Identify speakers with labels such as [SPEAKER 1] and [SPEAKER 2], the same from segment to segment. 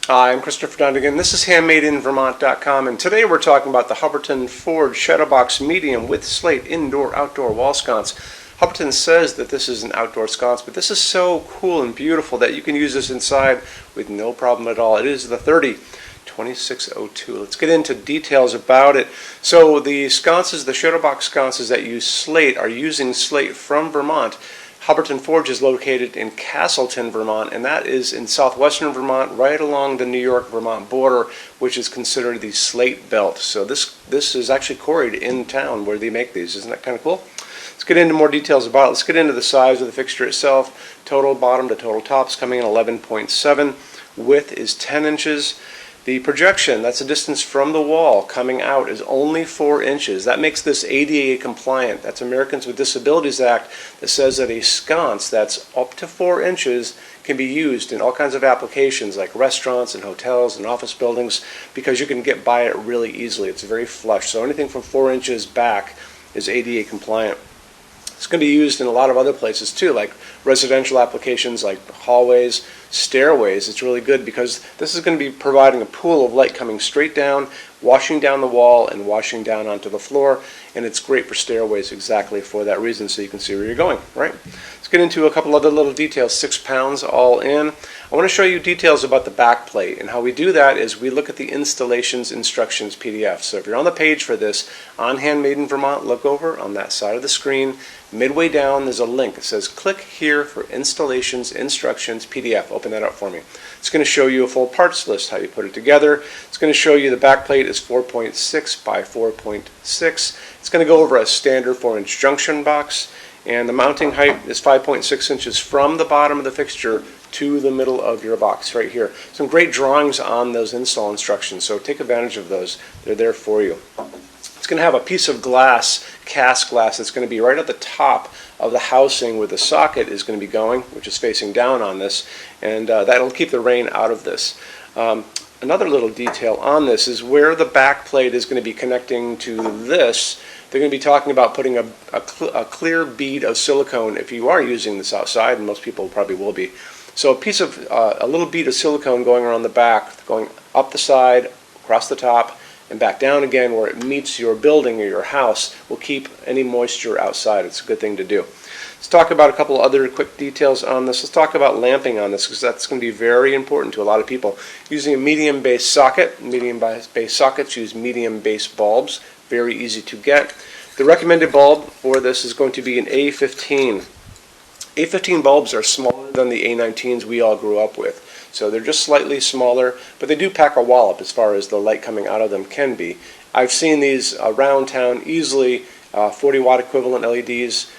[SPEAKER 1] Hi, I'm Christopher Dundigan. This is HandmadeInVermont.com, and today we're talking about the Hubbardton Forge Shadowbox Medium with Slate Indoor-Outdoor Wall Sconce. Hubbardton says that this is an outdoor sconce, but this is so cool and beautiful that you can use this inside with no problem at all. It is the 30-2602. Let's get into details about it. So the sconces, the Shadowbox sconces that use Slate are using Slate from Vermont. Hubbardton Forge is located in Castleton, Vermont, and that is in southwestern Vermont, right along the New York-Vermont border, which is considered the Slate Belt. So this is actually quarried in town where they make these. Isn't that kind of cool? Let's get into more details about it. Let's get into the size of the fixture itself. Total bottom to total top is coming in 11.7. Width is 10 inches. The projection, that's the distance from the wall coming out, is only 4 inches. That makes this ADA compliant. That's Americans with Disabilities Act that says that a sconce that's up to 4 inches can be used in all kinds of applications like restaurants and hotels and office buildings because you can get by it really easily. It's very flush. So anything from 4 inches back is ADA compliant. It's going to be used in a lot of other places too, like residential applications like hallways, stairways. It's really good because this is going to be providing a pool of light coming straight down, washing down the wall and washing down onto the floor, and it's great for stairways exactly for that reason, so you can see where you're going, right? Let's get into a couple other little details. 6 pounds all in. I want to show you details about the back plate, and how we do that is we look at the installations instructions PDF. So if you're on the page for this on Handmade in Vermont, look over on that side of the screen. Midway down there's a link. It says click here for installations instructions PDF. Open that up for me. It's going to show you a full parts list, how you put it together. It's going to show you the back plate is 4.6 by 4.6. It's going to go over a standard 4-inch junction box, and the mounting height is 5.6 inches from the bottom of the fixture to the middle of your box right here. Some great drawings on those install instructions, so take advantage of those. They're there for you. It's going to have a piece of glass, cast glass, that's going to be right at the top of the housing where the socket is going to be going, which is facing down on this, and that'll keep the rain out of this. Another little detail on this is where the back plate is going to be connecting to this. They're going to be talking about putting a clear bead of silicone if you are using this outside, and most people probably will be. So a little bead of silicone going around the back, going up the side, across the top, and back down again where it meets your building or your house will keep any moisture outside. It's a good thing to do. Let's talk about a couple other quick details on this. Let's talk about lamping on this because that's going to be very important to a lot of people. Using a medium base socket, medium base sockets use medium base bulbs, very easy to get. The recommended bulb for this is going to be an A15. A15 bulbs are smaller than the A19s we all grew up with. So they're just slightly smaller, but they do pack a wallop as far as the light coming out of them can be. I've seen these around town easily, 40 watt equivalent LEDs,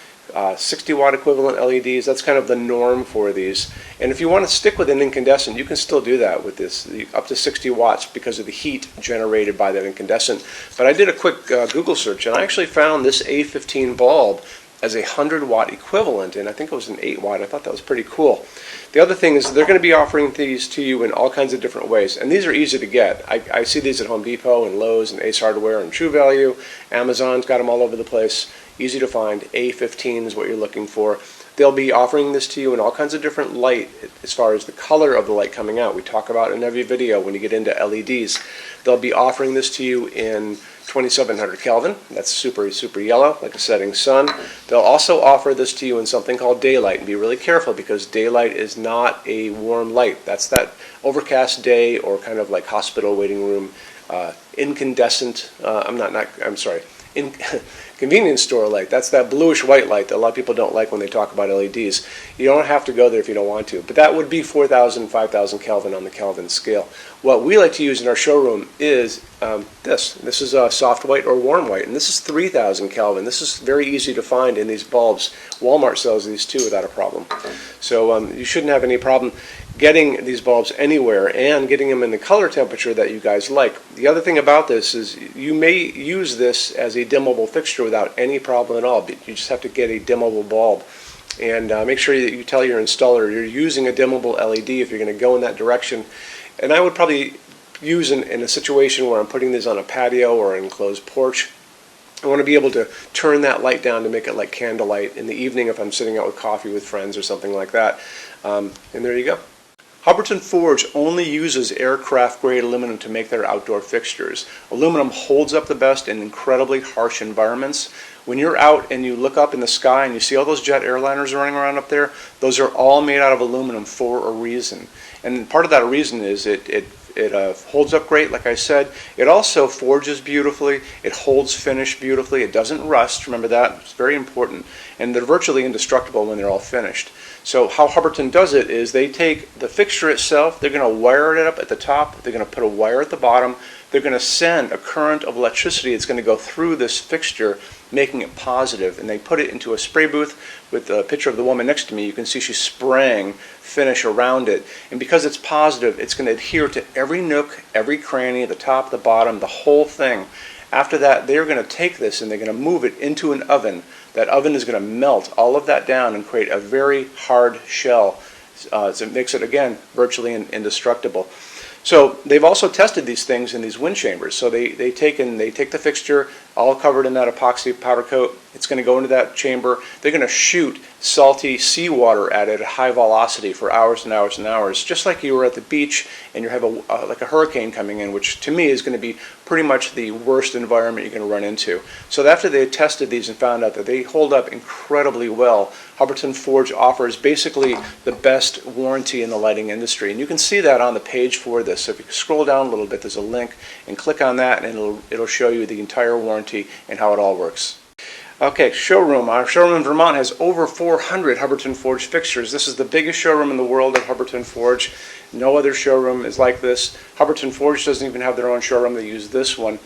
[SPEAKER 1] 60 watt equivalent LEDs. That's kind of the norm for these. And if you want to stick with an incandescent, you can still do that with this, up to 60 watts because of the heat generated by that incandescent. But I did a quick Google search, and I actually found this A15 bulb as a 100 watt equivalent, and I think it was an 8 watt. I thought that was pretty cool. The other thing is they're going to be offering these to you in all kinds of different ways, and these are easy to get. I see these at Home Depot and Lowe's and Ace Hardware and True Value. Amazon's got them all over the place. Easy to find. A15 is what you're looking for. They'll be offering this to you in all kinds of different light as far as the color of the light coming out. We talk about it in every video when you get into LEDs. They'll be offering this to you in 2700 Kelvin. That's super, super yellow, like a setting sun. They'll also offer this to you in something called daylight. And be really careful because daylight is not a warm light. That's that overcast day or kind of like hospital waiting room incandescent, convenience store light. That's that bluish white light that a lot of people don't like when they talk about LEDs. You don't have to go there if you don't want to, but that would be 4,000, 5,000 Kelvin on the Kelvin scale. What we like to use in our showroom is this. This is a soft white or warm white, and this is 3,000 Kelvin. This is very easy to find in these bulbs. Walmart sells these too without a problem. So you shouldn't have any problem getting these bulbs anywhere and getting them in the color temperature that you guys like. The other thing about this is you may use this as a dimmable fixture without any problem at all, but you just have to get a dimmable bulb. And make sure that you tell your installer you're using a dimmable LED if you're going to go in that direction. And I would probably use in a situation where I'm putting these on a patio or an enclosed porch. I want to be able to turn that light down to make it like candlelight in the evening if I'm sitting out with coffee with friends or something like that. And there you go. Hubbardton Forge only uses aircraft-grade aluminum to make their outdoor fixtures. Aluminum holds up the best in incredibly harsh environments. When you're out and you look up in the sky and you see all those jet airliners running around up there, those are all made out of aluminum for a reason. And part of that reason is it holds up great, like I said. It also forges beautifully. It holds finish beautifully. It doesn't rust. Remember that. It's very important. And they're virtually indestructible when they're all finished. So how Hubbardton does it is they take the fixture itself, they're going to wire it up at the top, they're going to put a wire at the bottom, they're going to send a current of electricity that's going to go through this fixture, making it positive, and they put it into a spray booth with a picture of the woman next to me. You can see she's spraying finish around it, and because it's positive, it's going to adhere to every nook, every cranny, the top, the bottom, the whole thing. After that, they're going to take this and they're going to move it into an oven. That oven is going to melt all of that down and create a very hard shell. So it makes it, again, virtually indestructible. So they've also tested these things in these wind chambers. So they take the fixture, all covered in that epoxy powder coat. It's going to go into that chamber. They're going to shoot salty seawater at it at high velocity for hours and hours and hours, just like you were at the beach and you have like a hurricane coming in, which to me is going to be pretty much the worst environment you're going to run into. So after they tested these and found out that they hold up incredibly well, Hubbardton Forge offers basically the best warranty in the lighting industry. And you can see that on the page for this. So if you scroll down a little bit, there's a link, and click on that and it'll show you the entire warranty and how it all works. Okay, showroom. Our showroom in Vermont has over 400 Hubbardton Forge fixtures. This is the biggest showroom in the world of Hubbardton Forge. No other showroom is like this. Hubbardton Forge doesn't even have their own showroom. They use this one.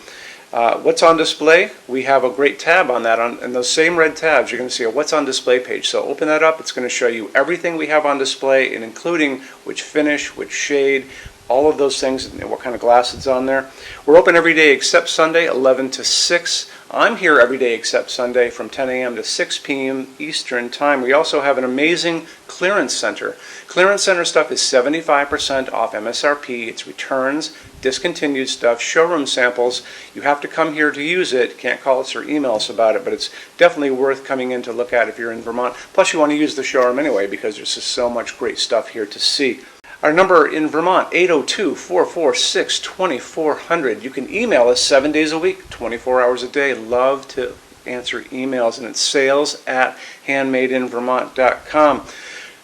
[SPEAKER 1] What's on display? We have a great tab on that. And those same red tabs, you're going to see a What's on Display page. So open that up. It's going to show you everything we have on display, and including which finish, which shade, all of those things, and what kind of glass it's on there. We're open every day except Sunday, 11 to 6. I'm here every day except Sunday from 10 a.m. to 6 p.m. Eastern Time. We also have an amazing clearance center. Clearance center stuff is 75% off MSRP. It's returns, discontinued stuff, showroom samples. You have to come here to use it. Can't call us or email us about it, but it's definitely worth coming in to look at if you're in Vermont. Plus, you want to use the showroom anyway because there's just so much great stuff here to see. Our number in Vermont, 802-446-2400. You can email us 7 days a week, 24 hours a day. Love to answer emails, and it's sales@HandmadeInVermont.com.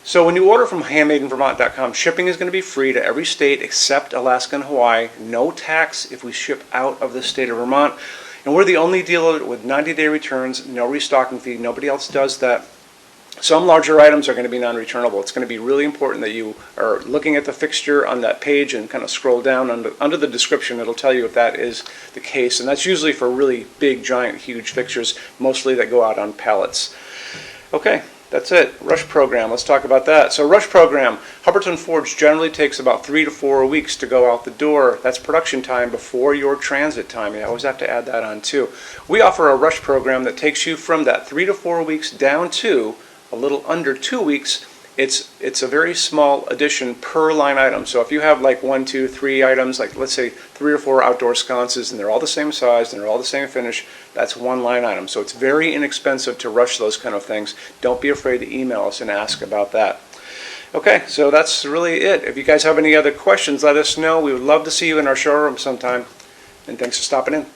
[SPEAKER 1] So when you order from HandmadeInVermont.com, shipping is going to be free to every state except Alaska and Hawaii. No tax if we ship out of the state of Vermont. And we're the only dealer with 90-day returns, no restocking fee. Nobody else does that. Some larger items are going to be non-returnable. It's going to be really important that you are looking at the fixture on that page and kind of scroll down under the description. It'll tell you if that is the case. And that's usually for really big, giant, huge fixtures, mostly that go out on pallets. Okay, that's it. Rush program. Let's talk about that. So rush program, Hubbardton Forge generally takes about 3 to 4 weeks to go out the door. That's production time before your transit time. You always have to add that on too. We offer a rush program that takes you from that 3 to 4 weeks down to a little under 2 weeks. It's a very small addition per line item. So if you have like 1, 2, 3 items, like let's say 3 or 4 outdoor sconces, and they're all the same size and they're all the same finish, that's one line item. So it's very inexpensive to rush those kind of things. Don't be afraid to email us and ask about that. Okay, so that's really it. If you guys have any other questions, let us know. We would love to see you in our showroom sometime. And thanks for stopping in.